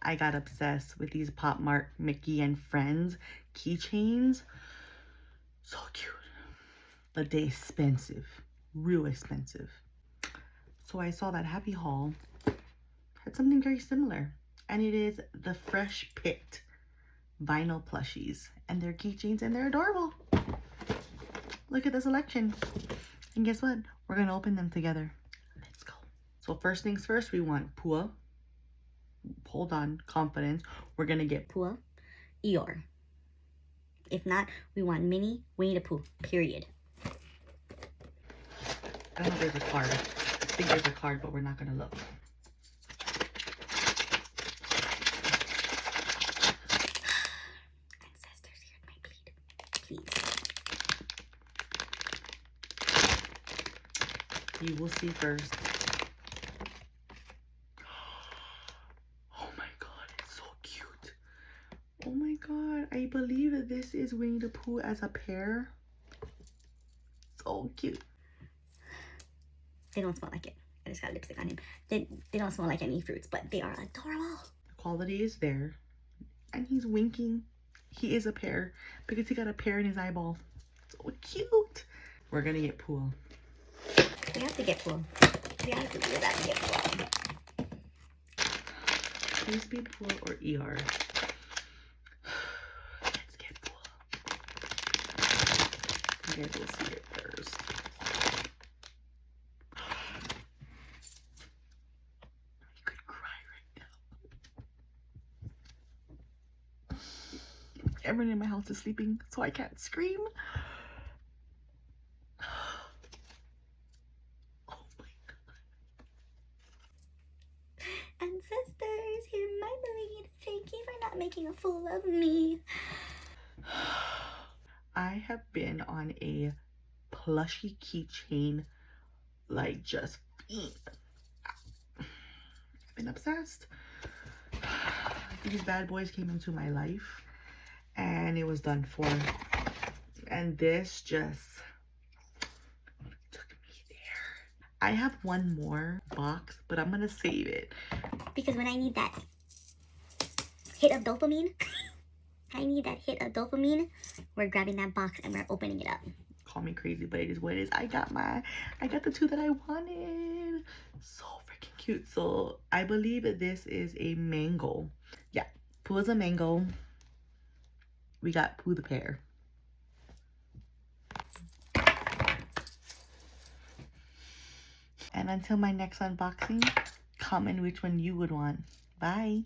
I got obsessed with these Pop Mart Mickey and Friends keychains. So cute. But they expensive. Real expensive. So I saw that Happy Haul had something very similar. And it is the Fresh Picked vinyl plushies. And they're keychains and they're adorable. Look at the selection. And guess what? We're going to open them together. Let's go. So first things first, we want Pua. Hold on, confidence. We're going to get Pua, Eeyore. If not, we want Minnie, Winnie the Pooh, period. I don't know if there's a card. I think there's a card, but we're not going to look. Ancestors, hear my plead. Please. You will see first. Oh my god, it's so cute. Oh my god, I believe that this is Winnie the Pooh as a pear. So cute. They don't smell like it. I just got lipstick on him. They don't smell like any fruits, but they are adorable. The quality is there. And he's winking. He is a pear because he got a pear in his eyeball. So cute. We're gonna get Pooh. We have to get Pooh. We have to do that and get Pooh. Please be Pooh or Eeyore. Let's get Pooh. You guys will see it first. You could cry right now. Everyone in my house is sleeping, so I can't scream. Oh my god. Ancestors, hear my bleed. Thank you for not making a fool of me. I have been on a plushie keychain, like just I've been obsessed. These bad boys came into my life and it was done for. And this just took me there. I have one more box, but I'm gonna save it. Because when I need that hit of dopamine, we're grabbing that box and we're opening it up. Call me crazy, but it is what it is. I got the two that I wanted. So freaking cute. So I believe that this is a mango. Yeah, Pooh is a mango. We got Pooh the pear. And until my next unboxing, comment which one you would want. Bye.